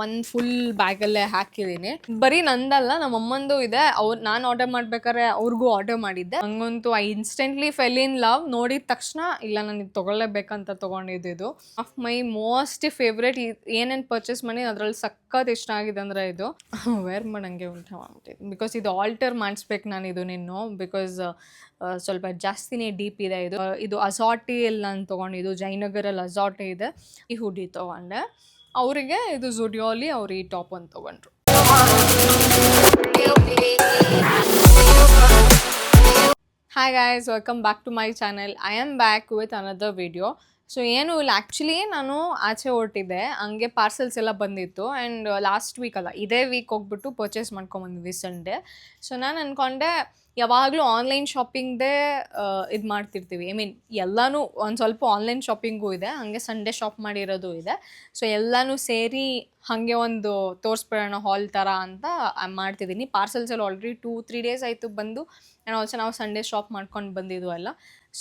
ಒಂದು ಫುಲ್ ಬ್ಯಾಗಲ್ಲೇ ಹಾಕಿದ್ದೀನಿ. ಬರೀ ನಂದಲ್ಲ, ನಮ್ಮ ಅಮ್ಮಂದು ಇದೆ. ನಾನು ಆರ್ಡರ್ ಮಾಡ್ಬೇಕಾದ್ರೆ ಅವ್ರಿಗೂ ಆರ್ಡರ್ ಮಾಡಿದ್ದೆ. ಹಂಗಂತೂ I instantly fell in love. ನೋಡಿದ ತಕ್ಷಣ ಇಲ್ಲ ನಾನು ಇದು ತೊಗೊಳ್ಳೇಬೇಕಂತ ತೊಗೊಂಡಿದ್ದು. Of my most favourite. ಏನೇನು ಪರ್ಚೇಸ್ ಮಾಡಿ ಅದರಲ್ಲಿ ಸಖತ್ ಇಷ್ಟ ಆಗಿದೆ ಅಂದರೆ ಇದು ವೇರ್ ಮಾಡಂಗೆ ಉಲ್ಟಾ ಮಾಡ್ಬಿಟ್ಟಿದ್ದು. ಬಿಕಾಸ್ ಇದು ಆಲ್ಟರ್ ಮಾಡಿಸ್ಬೇಕು ನಾನು ಇದು ನಿನ್ನು. ಬಿಕಾಸ್ ಸ್ವಲ್ಪ ಜಾಸ್ತಿನೇ ಡೀಪ್ ಇದೆ ಇದು. ಇದು ಅಸಾಟಿಯಲ್ಲಿ ನಾನು ತೊಗೊಂಡಿದ್ದು. ಜಯನಗರಲ್ಲಿ ಅಸಾಟಿ ಇದೆ. ಈ ಹುಡಿ ತೊಗೊಂಡೆ. ಅವರಿಗೆ ಇದು ಜುಡಿಯೋಲಿ ಅವ್ರು ಈ ಟಾಪ್ ಒಂದು ತೊಗೊಂಡ್ರು. Hi guys, welcome back to my channel. I am back with another video. So ಏನು ಇಲ್ಲ, ಆ್ಯಕ್ಚುಲಿ ನಾನು ಆಚೆ ಹೊರಟಿದ್ದೆ, ಹಂಗೆ ಪಾರ್ಸೆಲ್ಸ್ ಎಲ್ಲ ಬಂದಿತ್ತು. ಆ್ಯಂಡ್ ಲಾಸ್ಟ್ ವೀಕ್ ಅಲ್ಲ, ಇದೇ ವೀಕ್ ಹೋಗ್ಬಿಟ್ಟು ಪರ್ಚೇಸ್ ಮಾಡ್ಕೊಂಬಂದ್ವಿ ಸಂಡೇ. ಸೊ ನಾನು ಅಂದ್ಕೊಂಡೆ ಯಾವಾಗಲೂ ಆನ್ಲೈನ್ ಶಾಪಿಂಗ್ದೇ ಇದು ಮಾಡ್ತಿರ್ತೀವಿ. ಐ ಮೀನ್ ಎಲ್ಲನೂ ಒಂದು ಸ್ವಲ್ಪ ಆನ್ಲೈನ್ ಶಾಪಿಂಗೂ ಇದೆ, ಹಾಗೆ ಸಂಡೇ ಶಾಪ್ ಮಾಡಿರೋದು ಇದೆ. ಸೊ ಎಲ್ಲನೂ ಸೇರಿ ಹಾಗೆ ಒಂದು ತೋರಿಸ್ಬಿಡೋಣ ಹಾಲ್ ಥರ ಅಂತ ಮಾಡ್ತಿದ್ದೀನಿ. ಪಾರ್ಸೆಲ್ಸ್ ಎಲ್ಲ ಆಲ್ರೆಡಿ 2-3 ಡೇಸ್ ಆಯಿತು ಬಂದು. ಆ್ಯಂಡ್ ಆಲ್ಸೋ ನಾವು ಸಂಡೇ ಶಾಪ್ ಮಾಡ್ಕೊಂಡು ಬಂದಿದ್ದು ಅಲ್ಲ.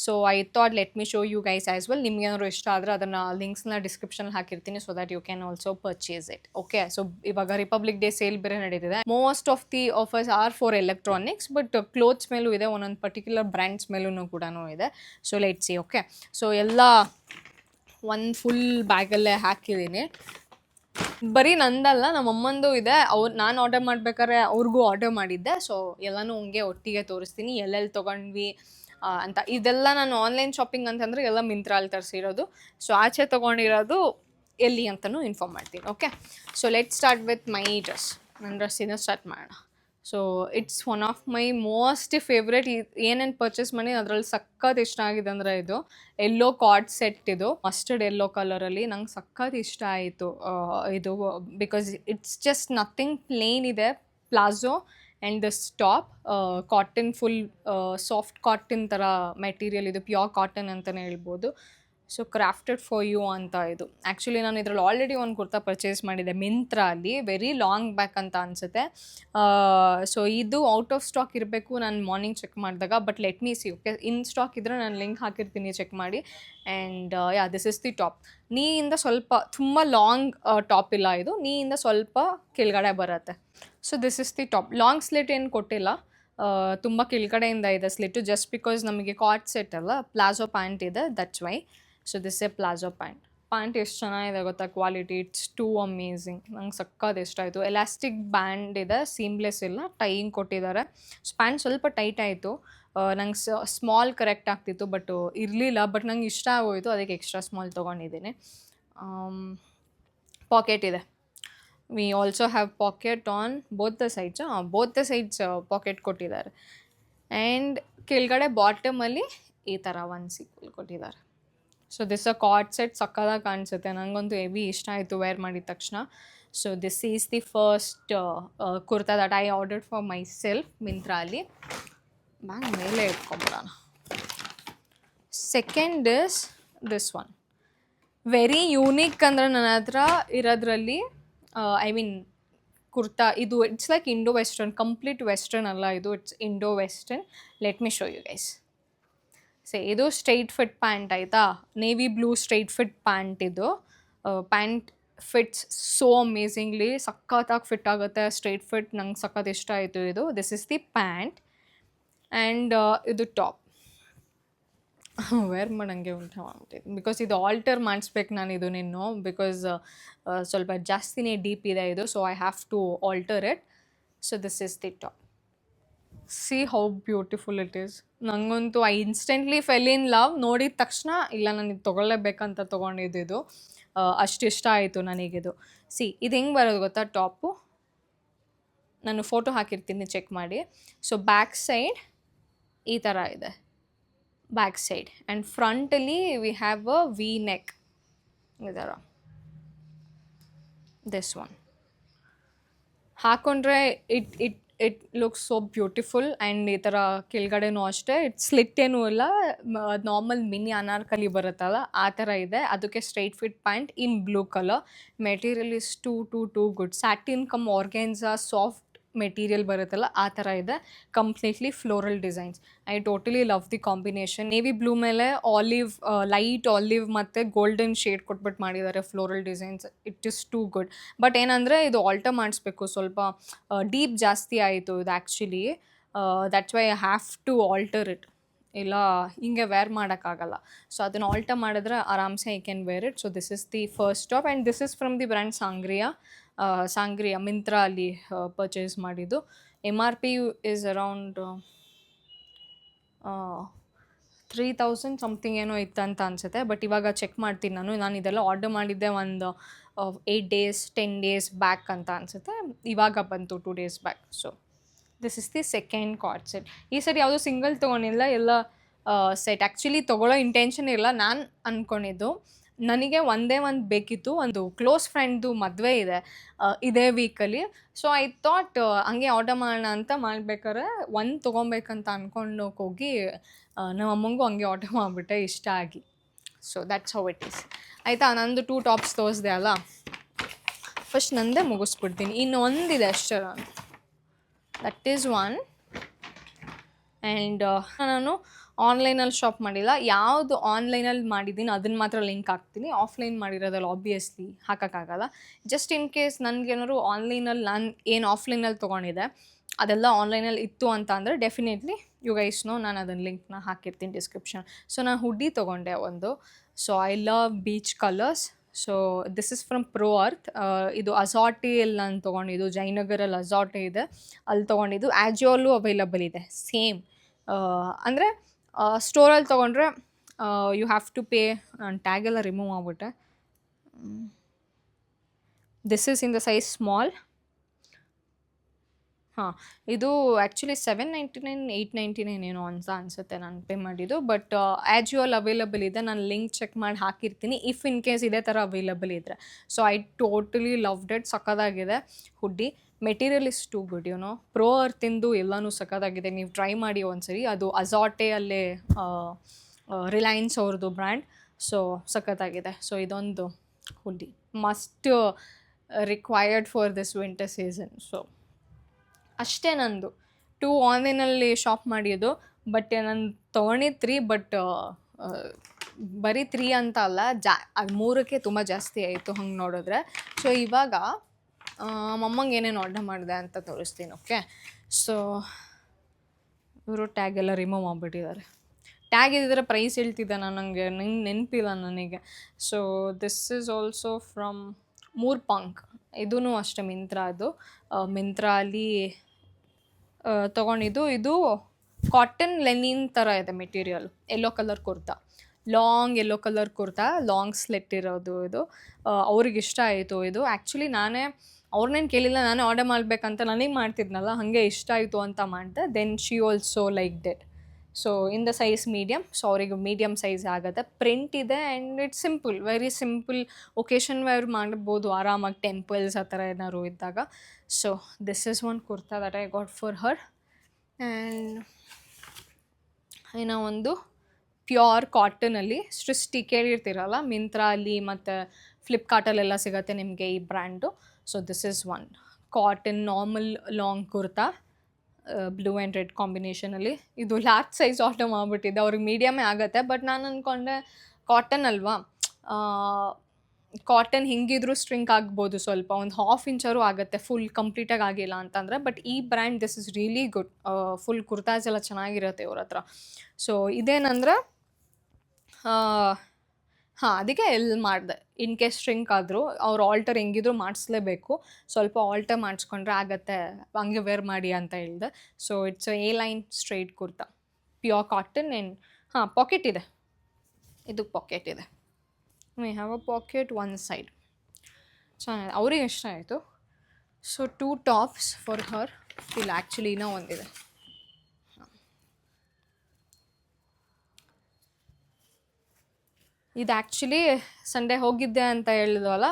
So I thought let me show you guys as well. ನಿಮ್ಗೆ ಏನಾದ್ರು ಇಷ್ಟ ಆದರೆ ಅದನ್ನು ಲಿಂಕ್ಸ್ನ ಡಿಸ್ಕ್ರಿಪ್ಷನಲ್ಲಿ ಹಾಕಿರ್ತೀನಿ, so that you can also purchase it. Okay, so ಇವಾಗ ರಿಪಬ್ಲಿಕ್ ಡೇ ಸೇಲ್ ಬೇರೆ ನಡೀತಿದೆ. Most of the offers are for electronics, but clothes ಮೇಲೂ ಇದೆ, ಒಂದೊಂದು ಪರ್ಟಿಕ್ಯುಲರ್ ಬ್ರ್ಯಾಂಡ್ಸ್ ಮೇಲೂ ಕೂಡ ಇದೆ. So let's see. Okay, so ಎಲ್ಲ ಒಂದು ಫುಲ್ ಬ್ಯಾಗಲ್ಲೇ ಹಾಕಿದ್ದೀನಿ. ಬರೀ ನಂದಲ್ಲ, ನಮ್ಮ ಅಮ್ಮಂದು ಇದೆ. ನಾನು ಆರ್ಡರ್ ಮಾಡ್ಬೇಕಾದ್ರೆ ಅವ್ರಿಗೂ ಆರ್ಡರ್ ಮಾಡಿದ್ದೆ. ಸೊ ಎಲ್ಲನೂ ಹಂಗೆ ಒಟ್ಟಿಗೆ ತೋರಿಸ್ತೀನಿ, ಎಲ್ಲೆಲ್ಲಿ ತೊಗೊಂಡ್ವಿ ಅಂತ. ಇದೆಲ್ಲ ನಾನು ಆನ್ಲೈನ್ ಶಾಪಿಂಗ್ ಅಂತಂದರೆ ಎಲ್ಲ ಮಿಂತ್ರಲ್ಲಿ ತರಿಸಿರೋದು. ಸೊ ಆಚೆ ತೊಗೊಂಡಿರೋದು ಎಲ್ಲಿ ಅಂತಲೂ ಇನ್ಫಾರ್ಮ್ ಮಾಡ್ತೀನಿ. Okay, so let start with my dress. ನನ್ನ ಡ್ರೆಸ್ಸಿಂದ ಸ್ಟಾರ್ಟ್ ಮಾಡೋಣ. So it's one of my most favourite. ಏನೇನು ಪರ್ಚೇಸ್ ಮಾಡಿ ಅದರಲ್ಲಿ ಸಖತ್ ಇಷ್ಟ ಆಗಿದೆ ಅಂದರೆ ಇದು ಎಲ್ಲೋ ಕಾರ್ಡ್ ಸೆಟ್. ಇದು ಮಸ್ಟರ್ಡ್ ಎಲ್ಲೋ ಕಲರಲ್ಲಿ ನಂಗೆ ಸಖತ್ ಇಷ್ಟ ಆಯಿತು ಇದು. Because it's just nothing, plain ಇದೆ, palazzo and this top cotton, full soft cotton ಥರ ಮೆಟೀರಿಯಲ್ ಇದು, ಪ್ಯೂರ್ ಕಾಟನ್ ಅಂತಲೇ ಹೇಳ್ಬೋದು. ಸೊ ಕ್ರಾಫ್ಟೆಡ್ ಫಾರ್ ಯು ಅಂತ ಇದು. ಆ್ಯಕ್ಚುಲಿ ನಾನು ಇದರಲ್ಲಿ ಆಲ್ರೆಡಿ ಒಂದು ಕುರ್ತಾ ಪರ್ಚೇಸ್ ಮಾಡಿದ್ದೆ ಮಿಂತ್ರಾಲ್ಲಿ, ವೆರಿ ಲಾಂಗ್ ಬ್ಯಾಕ್ ಅಂತ ಅನಿಸುತ್ತೆ. ಸೊ ಇದು ಔಟ್ ಆಫ್ ಸ್ಟಾಕ್ ಇರಬೇಕು, ನಾನು ಮಾರ್ನಿಂಗ್ ಚೆಕ್ ಮಾಡಿದಾಗ. But let me see. Okay, in stock ಇದ್ದರೆ ನಾನು ಲಿಂಕ್ ಹಾಕಿರ್ತೀನಿ, ಚೆಕ್ ಮಾಡಿ. And yeah, this is the top. ನೀಯಿಂದ ಸ್ವಲ್ಪ ತುಂಬ ಲಾಂಗ್ ಟಾಪ್ ಇಲ್ಲ ಇದು, ನೀಯಿಂದ ಸ್ವಲ್ಪ ಕೆಳಗಡೆ ಬರುತ್ತೆ. So this is the top. Long slit ಏನು ಕೊಟ್ಟಿಲ್ಲ, ತುಂಬ ಕೆಳಗಡೆಯಿಂದ ಇದೆ ಸ್ಲಿಟ್ಟು, ಜಸ್ಟ್ ಬಿಕಾಸ್ ನಮಗೆ ಕಾರ್ಡ್ ಸೆಟ್ ಅಲ್ಲ, ಪ್ಲಾಜೋ ಪ್ಯಾಂಟ್ ಇದೆ, that's why. So this A palazzo pant ಎಷ್ಟು ಚೆನ್ನಾಗಿದೆ ಗೊತ್ತಾ, ಕ್ವಾಲಿಟಿ. It's two amazing. ನಂಗೆ ಸಕ್ಕತ್ ಇಷ್ಟ ಆಯಿತು. ಎಲಾಸ್ಟಿಕ್ ಬ್ಯಾಂಡ್ ಇದೆ, ಸೀಮ್ಲೆಸ್ ಇಲ್ಲ, ಟೈಯಿಂಗ್ ಕೊಟ್ಟಿದ್ದಾರೆ. ಸೊ ಪ್ಯಾಂಟ್ ಸ್ವಲ್ಪ ಟೈಟ್ ಆಯಿತು. ನಂಗೆ ಸ್ಮಾಲ್ ಕರೆಕ್ಟ್ ಆಗ್ತಿತ್ತು, ಬಟ್ ಇರಲಿಲ್ಲ. ಬಟ್ ನಂಗೆ ಇಷ್ಟ ಆಗೋಯಿತು, ಅದಕ್ಕೆ ಎಕ್ಸ್ಟ್ರಾ ಸ್ಮಾಲ್ ತೊಗೊಂಡಿದ್ದೀನಿ. ಪಾಕೆಟ್ ಇದೆ. We also have pocket on both the sides. Both the sides pocket ಕೊಟ್ಟಿದ್ದಾರೆ. ಆ್ಯಂಡ್ ಕೆಳಗಡೆ ಬಾಟಮಲ್ಲಿ ಈ ಥರ ಒಂದು ಸೀಕ್ವಲ್ ಕೊಟ್ಟಿದ್ದಾರೆ. So this a coord set, ಸಕ್ಕದಾಗಿ ಕಾಣಿಸುತ್ತೆ. ನನಗಂತೂ ಹೆವಿ ಇಷ್ಟ ಆಯಿತು ವೇರ್ ಮಾಡಿದ ತಕ್ಷಣ. So this is the first kurta that I ordered for myself ಮಿಂತ್ರಾಲಿ. ಬ್ಯಾಗ್ ಮೇಲೆ ಇಟ್ಕೊಂಬಿಡೋಣ. Second is this one. Very unique ಅಂದರೆ ನನ್ನ ಹತ್ರ ಇರೋದ್ರಲ್ಲಿ, ಐ ಮೀನ್ ಕುರ್ತಾ ಇದು. It's like Indo western, complete western ಅಲ್ಲ ಇದು, it's Indo western. Let me show you guys. ಇದು ಸ್ಟ್ರೈಟ್ ಫಿಟ್ ಪ್ಯಾಂಟ್ ಆಯಿತಾ, navy blue straight fit pant ಇದು. ಪ್ಯಾಂಟ್ ಫಿಟ್ಸ್ ಸೋ ಅಮೇಝಿಂಗ್ಲಿ, ಸಖತ್ತಾಗಿ ಫಿಟ್ ಆಗುತ್ತೆ, ಸ್ಟ್ರೈಟ್ ಫಿಟ್. ನಂಗೆ ಸಖತ್ ಇಷ್ಟ ಆಯಿತು ಇದು. This is the pant and ಇದು ಟಾಪ್. ವೇರ್ ಮಾಡಂಗೆ ಉಲ್ಟಾ ಮಾಡ್ಬಿಟ್ಟಿದ್ದು. ಬಿಕಾಸ್ ಇದು ಆಲ್ಟರ್ ಮಾಡಿಸ್ಬೇಕು ನಾನು ಇದು ನಿನ್ನು. ಬಿಕಾಸ್ ಸ್ವಲ್ಪ ಜಾಸ್ತಿನೇ ಡೀಪ್ ಇದೆ ಇದು. So I have to alter it. So this is the top. See how beautiful it is. ನನಗಂತೂ I instantly fell in love. ನೋಡಿದ ತಕ್ಷಣ ಇಲ್ಲ ನಾನು ಇದು ತೊಗೊಳ್ಳೇಬೇಕಂತ ತೊಗೊಂಡಿದ್ದು. ಅಷ್ಟು ಇಷ್ಟ ಆಯಿತು ನನಗಿದು. ಸಿ ಇದು ಹೆಂಗೆ ಬರೋದು ಗೊತ್ತಾ, ಟಾಪು ನಾನು ಫೋಟೋ ಹಾಕಿರ್ತೀನಿ, ಚೆಕ್ ಮಾಡಿ. ಸೊ ಬ್ಯಾಕ್ ಸೈಡ್ ಈ ಥರ ಇದೆ, ಬ್ಯಾಕ್ ಸೈಡ್. ಆ್ಯಂಡ್ ಫ್ರಂಟಲ್ಲಿ we have a V neck ಈ ಥರ. ದಿಸ್ ಒನ್ ಹಾಕ್ಕೊಂಡ್ರೆ it looks so beautiful. And ಈ ಥರ ಕೆಳಗಡೆನೂ ಅಷ್ಟೇ, ಸ್ಲಿಟ್ ಏನೂ ಇಲ್ಲ, ನಾರ್ಮಲ್ ಮಿನಿ ಅನಾರ್ಕಲಿ ಬರುತ್ತಲ್ಲ ಆ ಥರ ಇದೆ. ಅದಕ್ಕೆ straight fit pant in blue colour. Material is too good. Satin cum organza, soft material ಬರುತ್ತಲ್ಲ ಆ ಥರ ಇದೆ. Completely floral designs. I totally love the combination. Navy blue ಮೇಲೆ ಆಲಿವ್, ಲೈಟ್ ಆಲಿವ್ ಮತ್ತು ಗೋಲ್ಡನ್ ಶೇಡ್ ಕೊಟ್ಬಿಟ್ಟು ಮಾಡಿದ್ದಾರೆ floral designs. It is too good. But ಏನಂದರೆ ಇದು ಆಲ್ಟರ್ ಮಾಡಿಸ್ಬೇಕು, ಸ್ವಲ್ಪ ಡೀಪ್ ಜಾಸ್ತಿ ಆಯಿತು ಇದು actually. That's why I have to alter it. ಇಲ್ಲ ಹಿಂಗೆ ವೇರ್ ಮಾಡೋಕ್ಕಾಗಲ್ಲ. ಸೊ ಅದನ್ನು ಆಲ್ಟರ್ ಮಾಡಿದ್ರೆ ಆರಾಮ್ಸೆ I can wear it. So this is the first top and this is from the brand Sangria Myntra ಅಲ್ಲಿ ಪರ್ಚೇಸ್ ಮಾಡಿದ್ದು. MRP ಇಸ್ ಅರೌಂಡ್ 3000 ಸಮಥಿಂಗ್ ಏನೋ ಇತ್ತಂತ ಅನಿಸುತ್ತೆ. ಬಟ್ ಇವಾಗ ಚೆಕ್ ಮಾಡ್ತೀನಿ ನಾನು ಇದೆಲ್ಲ ಆರ್ಡರ್ ಮಾಡಿದ್ದೆ ಒಂದು 8 days 10 days ಬ್ಯಾಕ್ ಅಂತ ಅನಿಸುತ್ತೆ. ಇವಾಗ ಬಂತು 2 days back. So this is the second card set. ಈ ಸರಿ ಯಾವುದೂ ಸಿಂಗಲ್ ತೊಗೊಂಡಿಲ್ಲ, ಎಲ್ಲ ಸೆಟ್. ಆ್ಯಕ್ಚುಲಿ ತೊಗೊಳ್ಳೋ ಇಂಟೆನ್ಷನ್ ಇಲ್ಲ. ನಾನು ಅಂದ್ಕೊಂಡಿದ್ದು ನನಗೆ ಒಂದೇ ಒಂದು ಬೇಕಿತ್ತು, ಒಂದು ಕ್ಲೋಸ್ ಫ್ರೆಂಡ್ದು ಮದುವೆ ಇದೆ ಇದೇ ವೀಕಲ್ಲಿ. ಸೊ ಐ ಥಾಟ್ ಹಂಗೆ ಆರ್ಡರ್ ಮಾಡೋಣ ಅಂತ ಮಾಡ್ಬೇಕಾದ್ರೆ ಒಂದು ತೊಗೊಬೇಕಂತ ಅಂದ್ಕೊಂಡು ಹೋಗಿ ನಮ್ಮ ಅಮ್ಮಂಗೂ ಹಂಗೆ ಆರ್ಡರ್ ಮಾಡಿಬಿಟ್ಟೆ ಇಷ್ಟ ಆಗಿ. So that's how it is. ಆಯಿತಾ, ನಂದು 2 ಟಾಪ್ಸ್ ತೋರಿಸ್ದೆ ಅಲ್ಲ, ಫಸ್ಟ್ ನಂದೇ ಮುಗಿಸ್ಬಿಡ್ತೀನಿ. ಇನ್ನು ಒಂದಿದೆ ಅಷ್ಟೇ. That is one. ಆ್ಯಂಡ್ ನಾನು ಆನ್ಲೈನಲ್ಲಿ ಶಾಪ್ ಮಾಡಿಲ್ಲ. ಯಾವುದು ಆನ್ಲೈನಲ್ಲಿ ಮಾಡಿದ್ದೀನಿ ಅದನ್ನು ಮಾತ್ರ ಲಿಂಕ್ ಹಾಕ್ತೀನಿ. ಆಫ್ಲೈನ್ ಮಾಡಿರೋದಲ್ಲ ಆಬ್ವಿಯಸ್ಲಿ ಹಾಕೋಕ್ಕಾಗಲ್ಲ. ಜಸ್ಟ್ ಇನ್ ಕೇಸ್ ನನಗೇನಾದ್ರು ಆನ್ಲೈನಲ್ಲಿ ನಾನು ಏನು ಆಫ್ಲೈನಲ್ಲಿ ತೊಗೊಂಡಿದ್ದೆ ಅದೆಲ್ಲ ಆನ್ಲೈನಲ್ಲಿ ಇತ್ತು ಅಂತ ಅಂದರೆ ಡೆಫಿನೆಟ್ಲಿ ಯು ಗೈಸ್ ನೋ, ನಾನು ಅದನ್ನು ಲಿಂಕ್ನ ಹಾಕಿರ್ತೀನಿ ಡಿಸ್ಕ್ರಿಪ್ಷನ್. ಸೊ ನಾನು ಹುಡ್ಡಿ ತೊಗೊಂಡೆ ಒಂದು. So I love beach colours. So this is from pro earth. ಇದು ಅಸಾಟಿಯಲ್ಲಿ ನಾನು ತೊಗೊಂಡಿದ್ದು, ಜಯನಗರಲ್ಲಿ ಅಸಾಟಿ ಇದೆ, ಅಲ್ಲಿ ತೊಗೊಂಡಿದ್ದು. ಆ್ಯಜಿಯೋಲ್ಲೂ ಅವೈಲಬಲ್ ಇದೆ ಸೇಮ್. ಅಂದರೆ ಸ್ಟೋರಲ್ಲಿ ತೊಗೊಂಡ್ರೆ ಯು ಹ್ಯಾವ್ ಟು ಪೇ. ನಾನು ಟ್ಯಾಗೆಲ್ಲ ರಿಮೂವ್ ಮಾಡಿಬಿಟ್ಟೆ. This is in the size small. ಹಾಂ, ಇದು ಆ್ಯಕ್ಚುಲಿ 799 899 ಏನೋ ಅಂತ ಅನಿಸುತ್ತೆ ನಾನು ಪೇ ಮಾಡಿದ್ದು. ಬಟ್ ಆ್ಯಜಿಯೋಲ್ ಅವೈಲಬಲ್ ಇದೆ. ನಾನು ಲಿಂಕ್ ಚೆಕ್ ಮಾಡಿ ಹಾಕಿರ್ತೀನಿ ಇಫ್ ಇನ್ ಕೇಸ್ ಇದೇ ಥರ ಅವೈಲಬಲ್ ಇದ್ದರೆ. So I totally loved it. ಸಕ್ಕತ್ತಾಗಿದೆ hoodie. Material is too good. ಪ್ರೋ ಅರ್ತಿಂದು ಎಲ್ಲನೂ ಸಕ್ಕತ್ತಾಗಿದೆ. ನೀವು ಟ್ರೈ ಮಾಡಿ ಒಂದ್ಸರಿ. ಅದು ಅಸಾಟೆ ಅಲ್ಲೇ ರಿಲಯನ್ಸ್ ಅವ್ರದ್ದು ಬ್ರ್ಯಾಂಡ್. ಸೊ ಸಕ್ಕತ್ತಾಗಿದೆ. ಸೊ ಇದೊಂದು hoodie must required for this winter season. So ಅಷ್ಟೇ ನಂದು 2 ಆನ್ಲೈನಲ್ಲಿ ಶಾಪ್ ಮಾಡಿದ್ದು. ಬಟ್ ನಾನು ತೊಗೊಂಡಿದ್ದು 3. ಬಟ್ ಬರೀ 3 ಅಂತ ಅಲ್ಲ, ಅದು 3ಕ್ಕೆ ತುಂಬ ಜಾಸ್ತಿ ಆಯಿತು ಹಂಗೆ ನೋಡಿದ್ರೆ. ಸೊ ಇವಾಗ ಮಮ್ಮಂಗೆ ಏನೇನು ಆರ್ಡರ್ ಮಾಡಿದೆ ಅಂತ ತೋರಿಸ್ತೀನಿ. ಓಕೆ, ಸೊ ಇವರು ಟ್ಯಾಗೆಲ್ಲ ರಿಮೂವ್ ಮಾಡಿಬಿಟ್ಟಿದ್ದಾರೆ. ಟ್ಯಾಗ್ ಇದ್ದಿದ್ರೆ ಪ್ರೈಸ್ ಹೇಳ್ತಿದ್ದೆ ನಾನು, ನನಗೆ ನೆನಪಿಲ್ಲ ನನಗೆ. So this is also from ಮೂರ್ಪಂಕ್. ಇದೂ ಅಷ್ಟೇ ಮಿಂತ್ರಾ. ಅದು ಮಿಂತ್ರಾ ಅಲ್ಲಿ ತೊಗೊಂಡಿದ್ದು. ಇದು ಕಾಟನ್ ಲೆನಿನ್ ಥರ ಇದೆ material. Yellow colour kurta, long yellow colour kurta, long SLET ಇರೋದು ಇದು. ಅವ್ರಿಗೆ ಇಷ್ಟ ಆಯಿತು ಇದು. ಆ್ಯಕ್ಚುಲಿ ಅವ್ರನ್ನೇನು ಕೇಳಿಲ್ಲ, ನಾನೇ ಆರ್ಡರ್ ಮಾಡಬೇಕಂತ ನನಗೆ ಮಾಡ್ತಿದ್ನಲ್ಲ, ಹಾಗೆ ಇಷ್ಟ ಆಯಿತು ಅಂತ ಮಾಡಿದೆ. Then she also like that. So in the size medium. So ಅವರಿಗೆ ಮೀಡಿಯಮ್ ಸೈಜ್ ಆಗುತ್ತೆ. ಪ್ರಿಂಟ್ ಇದೆ and it's simple, very simple. Occasion wear ಮಾಡ್ಬೋದು ಆರಾಮಾಗಿ, ಟೆಂಪಲ್ಸ್ ಆ ಥರ ಏನಾದ್ರು ಇದ್ದಾಗ. So this is one kurta that I got for her. And ಏನೋ ಒಂದು ಪ್ಯೂರ್ ಕಾಟನಲ್ಲಿ ಸ್ಟ್ರಿಸ್ಟಿ ಕೇಳಿರ್ತೀರಲ್ಲ, ಮಿಂತ್ರಾ ಅಲ್ಲಿ ಮತ್ತು ಫ್ಲಿಪ್ಕಾರ್ಟಲ್ಲೆಲ್ಲ ಸಿಗುತ್ತೆ ನಿಮಗೆ ಈ brand. So this is one cotton normal long kurta, blue and red ಕಾಂಬಿನೇಷನಲ್ಲಿ. ಇದು ಲಾರ್ಜ್ ಸೈಜ್ ಆರ್ಡರ್ ಮಾಡಿಬಿಟ್ಟಿದ್ದೆ. ಅವ್ರಿಗೆ ಮೀಡಿಯಮೇ ಆಗುತ್ತೆ. ಬಟ್ ನಾನು ಅಂದ್ಕೊಂಡೆ ಕಾಟನ್ ಅಲ್ವಾ, ಕಾಟನ್ ಹಿಂಗಿದ್ರೂ ಸ್ಟ್ರಿಂಕ್ ಆಗ್ಬೋದು, ಸ್ವಲ್ಪ ಒಂದು 1/2 ಇಂಚಾರು ಆಗುತ್ತೆ, ಫುಲ್ ಕಂಪ್ಲೀಟಾಗಿ ಆಗಿಲ್ಲ ಅಂತಂದರೆ. ಬಟ್ ಈ brand this is really good. Full kurtas ಎಲ್ಲ ಚೆನ್ನಾಗಿರುತ್ತೆ ಇವ್ರ ಹತ್ರ. ಸೊ ಇದೇನಂದ್ರೆ ಅದಕ್ಕೆ ಎಲ್ಲಿ ಮಾಡಿದೆ. ಇನ್ ಕೇಸ್ ಸ್ಟ್ರಿಂಕ್ ಆದರೂ ಅವ್ರು ಆಲ್ಟರ್ ಹೆಂಗಿದ್ರು ಮಾಡಿಸ್ಲೇಬೇಕು. ಸ್ವಲ್ಪ ಆಲ್ಟರ್ ಮಾಡಿಸ್ಕೊಂಡ್ರೆ ಆಗತ್ತೆ, ಹಂಗೆ ವೇರ್ ಮಾಡಿ ಅಂತ ಹೇಳಿದೆ. So it's A line straight kurta, pure cotton. And pocket ಇದೆ, ಇದಕ್ಕೆ ಪಾಕೆಟ್ ಇದೆ. We have a pocket one side. ಚೆನ್ನಾಗಿದೆ, ಅವ್ರಿಗೆ ಇಷ್ಟ ಆಯಿತು. So 2 tops for her. ಇಲ್ಲ ಆ್ಯಕ್ಚುಲಿ ಇನ್ನೂ ಒಂದಿದೆ. ಇದು ಆ್ಯಕ್ಚುಲಿ ಸಂಡೇ ಹೋಗಿದ್ದೆ ಅಂತ ಹೇಳಿದ್ವಲ್ಲ,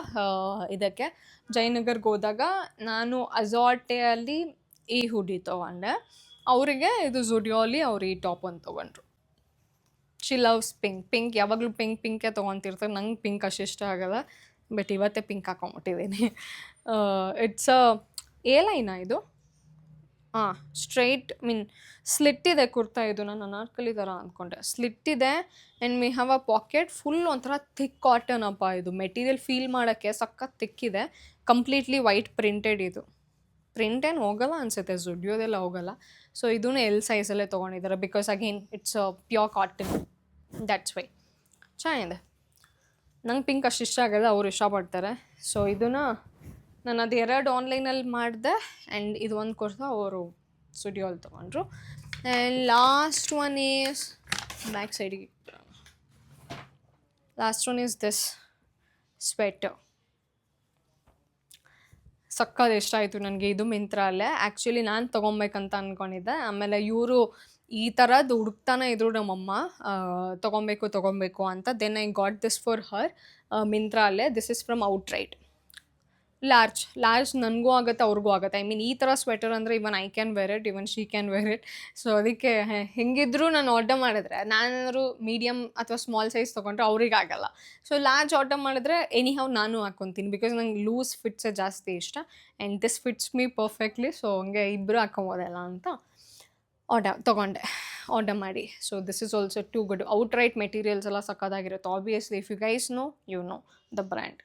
ಇದಕ್ಕೆ ಜಯನಗರ್ಗೆ ಹೋದಾಗ ನಾನು ಅಸಾಟೆಯಲ್ಲಿ ಈ ಹುಡಿ ತೊಗೊಂಡೆ. ಅವರಿಗೆ ಇದು ಜುಡಿಯೋಲಿ ಅವ್ರು ಈ ಟಾಪ್ ಒಂದು ತೊಗೊಂಡ್ರು. She loves pink. ಯಾವಾಗಲೂ ಪಿಂಕೇ ತೊಗೊತಿರ್ತಾರೆ. ನಂಗೆ ಪಿಂಕ್ ಅಷ್ಟು ಇಷ್ಟ ಆಗಲ್ಲ. ಬಟ್ ಇವತ್ತೇ ಪಿಂಕ್ ಹಾಕೊಂಬಿಟ್ಟಿದ್ದೀನಿ. ಇಟ್ಸ್ ಎ ಲೈನಾ ಇದು. ಹಾಂ ಸ್ಟ್ರೈಟ್ ಮೀನ್ ಸ್ಲಿಟ್ ಇದೆ ಕುರ್ತಾ ಇದು. ನಾನು ಅನಾರ್ಕಲಿ ಥರ ಅಂದ್ಕೊಂಡೆ. ಸ್ಲಿಟ್ ಇದೆ and we have a pocket. Full ಒಂಥರ ಥಿಕ್ ಕಾಟನ್ ಅಪ್ಪ ಇದು. ಮೆಟೀರಿಯಲ್ ಫೀಲ್ ಮಾಡೋಕ್ಕೆ ಸಖತ್ ಥಿಕ್ಕಿದೆ. ಕಂಪ್ಲೀಟ್ಲಿ ವೈಟ್ ಪ್ರಿಂಟೆಡ್ ಇದು. ಪ್ರಿಂಟ್ ಏನು ಹೋಗಲ್ಲ ಅನಿಸುತ್ತೆ, ಜುಡಿಯೋದೆಲ್ಲ ಹೋಗಲ್ಲ. ಸೊ ಇದೂ ಎಲ್ ಸೈಜಲ್ಲೇ ತೊಗೊಂಡಿದ್ದಾರೆ because again it's pure cotton, that's why. ಚೆನ್ನಾಗಿದೆ. ನಂಗೆ ಪಿಂಕ್ ಅಷ್ಟು ಇಷ್ಟ ಆಗಲ್ಲ, ಅವ್ರು ಇಷ್ಟಪಡ್ತಾರೆ. ಸೊ ಇದನ್ನು ನಾನು ಅದು 2 ಆನ್ಲೈನಲ್ಲಿ ಮಾಡಿದೆ ಆ್ಯಂಡ್ ಇದು ಒಂದು ಕೊಡ್ತಾ ಅವರು ಸ್ಟುಡಿಯೋಲ್ಲಿ ತೊಗೊಂಡ್ರು. And last one is back ಸೈಡಿಗೆ, last one is this sweater. ಸಕ್ಕತ್ ಇಷ್ಟ ಆಯಿತು ನನಗೆ ಇದು ಮಿಂತ್ರಲ್ಲೇ. ಆ್ಯಕ್ಚುಲಿ ನಾನು ತೊಗೊಬೇಕಂತ ಅಂದ್ಕೊಂಡಿದ್ದೆ, ಆಮೇಲೆ ಇವರು ಈ ಥರದ್ದು ಹುಡುಕ್ತಾನೆ ಇದ್ರು ನಮ್ಮಮ್ಮ ತೊಗೊಬೇಕು ಅಂತ. Then I got this for her ಮಿಂತ್ರಲ್ಲೇ. This is from outright. Large ನನಗೂ ಆಗುತ್ತೆ, ಅವ್ರಿಗೂ ಆಗುತ್ತೆ. ಐ ಮೀನ್ ಈ ಥರ ಸ್ವೆಟರ್ ಅಂದರೆ even I can wear it, even she can wear it. So ಅದಕ್ಕೆ ಹೆಂಗಿದ್ರು ನಾನು ಆರ್ಡರ್ ಮಾಡಿದ್ರೆ, ನಾನಾದರೂ ಮೀಡಿಯಮ್ ಅಥವಾ ಸ್ಮಾಲ್ ಸೈಜ್ ತೊಗೊಂಡ್ರೆ ಅವ್ರಿಗೆ ಆಗಲ್ಲ. ಸೊ ಲಾರ್ಜ್ ಆರ್ಡರ್ ಮಾಡಿದ್ರೆ ಎನಿಹೌ ನಾನು ಹಾಕ್ಕೊತೀನಿ ಬಿಕಾಸ್ ನಂಗೆ ಲೂಸ್ ಫಿಟ್ಸೇ ಜಾಸ್ತಿ ಇಷ್ಟ and this fits me perfectly. So ಹಂಗೆ ಇಬ್ಬರು ಹಾಕ್ಕೊಬೋದಲ್ಲ ಅಂತ ಆರ್ಡರ್ ಮಾಡಿ. So this is also too good. Outright materials ಎಲ್ಲ ಸಕ್ಕತ್ತಾಗಿರುತ್ತೆ. Obviously if you guys know, you know the brand.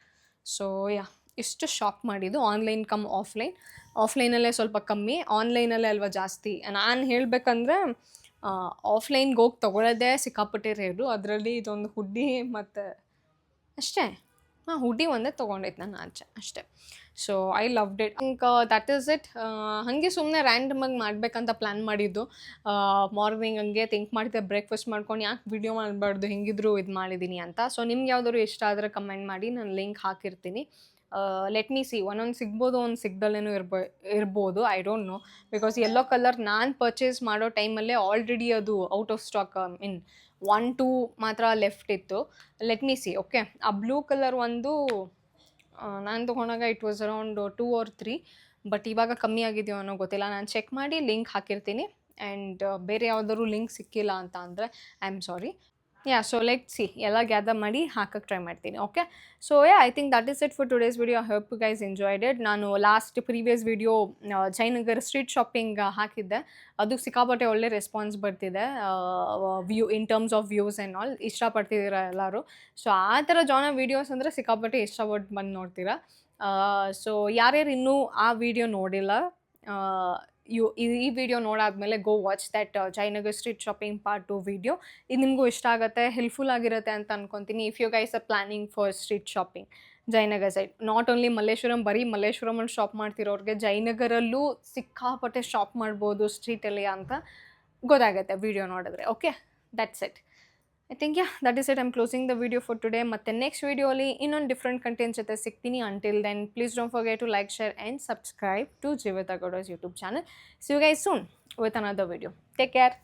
So yeah, ಇಷ್ಟು ಶಾಪ್ ಮಾಡಿದ್ದು ಆನ್ಲೈನ್ ಕಮ್ ಆಫ್ಲೈನಲ್ಲೇ ಸ್ವಲ್ಪ ಕಮ್ಮಿ, ಆನ್ಲೈನಲ್ಲೇ ಅಲ್ವಾ ಜಾಸ್ತಿ. ನಾನು ಹೇಳಬೇಕಂದ್ರೆ ಆಫ್ಲೈನ್ಗೆ ಹೋಗಿ ತೊಗೊಳ್ಳೋದೇ ಸಿಕ್ಕಾಪಟ್ಟೆ ರೇರು. ಅದರಲ್ಲಿ ಇದೊಂದು ಹುಡ್ಡಿ ಮತ್ತು ಅಷ್ಟೇ. ಹುಡ್ಡಿ ಒಂದೇ ತೊಗೊಂಡೈತೆ ನಾನು ಆಚೆ ಅಷ್ಟೇ. So I loved it. That is it. ಹಾಗೆ ಸುಮ್ಮನೆ ರ್ಯಾಂಡಮಾಗಿ ಮಾಡಬೇಕಂತ ಪ್ಲ್ಯಾನ್ ಮಾಡಿದ್ದು. ಮಾರ್ನಿಂಗ್ ಹಂಗೆ ಥಿಂಕ್ ಮಾಡ್ತಿದ್ದೆ, ಬ್ರೇಕ್ಫಾಸ್ಟ್ ಮಾಡ್ಕೊಂಡು ಯಾಕೆ ವಿಡಿಯೋ ಮಾಡಬಾರ್ದು, ಹೆಂಗಿದ್ರು ಇದು ಮಾಡಿದ್ದೀನಿ ಅಂತ. ಸೊ ನಿಮ್ಗೆ ಯಾವ್ದಾದ್ರು ಇಷ್ಟ ಆದರೆ ಕಮೆಂಟ್ ಮಾಡಿ, ನಾನು ಲಿಂಕ್ ಹಾಕಿರ್ತೀನಿ. ಲೆಟ್ ಮೀ ಸಿ, ಒಂದೊಂದು ಸಿಗ್ಬೋದು, ಒಂದು ಸಿಗ್ದಲ್ಲೇನೂ ಇರ್ಬೋದು, I don't know. Because yellow colour ನಾನು ಪರ್ಚೇಸ್ ಮಾಡೋ ಟೈಮಲ್ಲೇ ಆಲ್ರೆಡಿ ಅದು ಔಟ್ ಆಫ್ ಸ್ಟಾಕ್, ಇನ್ 1-2 ಮಾತ್ರ ಲೆಫ್ಟ್ ಇತ್ತು. Let me see. ಓಕೆ, ಆ ಬ್ಲೂ ಕಲರ್ ಒಂದು ನಾನು ತೊಗೊಂಡಾಗ it was around 2 or 3, but ಇವಾಗ ಕಮ್ಮಿ ಆಗಿದೆಯೋ ಅನ್ನೋ ಗೊತ್ತಿಲ್ಲ. ನಾನು ಚೆಕ್ ಮಾಡಿ ಲಿಂಕ್ ಹಾಕಿರ್ತೀನಿ. ಆ್ಯಂಡ್ ಬೇರೆ ಯಾವುದಾದ್ರು ಲಿಂಕ್ ಸಿಕ್ಕಿಲ್ಲ ಅಂತ ಅಂದರೆ I am sorry. Yeah, so let see, ಎಲ್ಲ ಗ್ಯಾದರ್ ಮಾಡಿ ಹಾಕಕ್ಕೆ ಟ್ರೈ ಮಾಡ್ತೀನಿ. Okay, so yeah, I think that is it for today's video. I hope you guys enjoyed it. ನಾನು previous video Jayanagar street shopping ಹಾಕಿದ್ದೆ, ಅದು ಸಿಕ್ಕಾಪಟ್ಟೆ ಒಳ್ಳೆ ರೆಸ್ಪಾನ್ಸ್ ಬರ್ತಿದೆ. In terms of views and all ಇಷ್ಟಪಡ್ತಿದ್ದೀರಾ ಎಲ್ಲರೂ. ಸೊ ಆ ಥರ ಜಾನ ವೀಡಿಯೋಸ್ ಅಂದರೆ ಸಿಕ್ಕಾಪಟ್ಟೆ ಇಷ್ಟಪಟ್ಟು ಬಂದು ನೋಡ್ತೀರಾ. ಸೊ ಯಾರ್ಯಾರು ಇನ್ನೂ ಆ ವಿಡಿಯೋ ನೋಡಿಲ್ಲ, ಈ ವಿಡಿಯೋ ನೋಡಾದ್ಮೇಲೆ go watch that Jayanagar street shopping part 2 video. ಇದು ನಿಮಗೂ ಇಷ್ಟ ಆಗುತ್ತೆ, ಹೆಲ್ಪ್ಫುಲ್ ಆಗಿರುತ್ತೆ ಅಂತ ಅನ್ಕೊತೀನಿ. If you guys are planning for street shopping Jayanagar side, not only Malleshwaram, ಬರೀ ಮಲ್ಲೇಶ್ವರಮಲ್ಲಿ ಶಾಪ್ ಮಾಡ್ತಿರೋರಿಗೆ ಜಯನಗರಲ್ಲೂ ಸಿಕ್ಕಾಪಟ್ಟೆ ಶಾಪ್ ಮಾಡ್ಬೋದು ಸ್ಟ್ರೀಟಲ್ಲಿ ಅಂತ ಗೊತ್ತಾಗುತ್ತೆ ವಿಡಿಯೋ ನೋಡಿದ್ರೆ. Okay, that's it. I think yeah, that is it. I'm closing the video for today. ಮತ್ತು ನೆಕ್ಸ್ಟ್ ವಿಡಿಯೋಲಿ ಇನ್ನೊಂದು ಡಿಫ್ರೆಂಟ್ ಕಂಟೆಂಟ್ ಜೊತೆ ಸಿಗ್ತೀನಿ. Until then please don't forget to like, share and subscribe to Jeevitha Gowda's YouTube channel. See you guys soon with another video. Take care.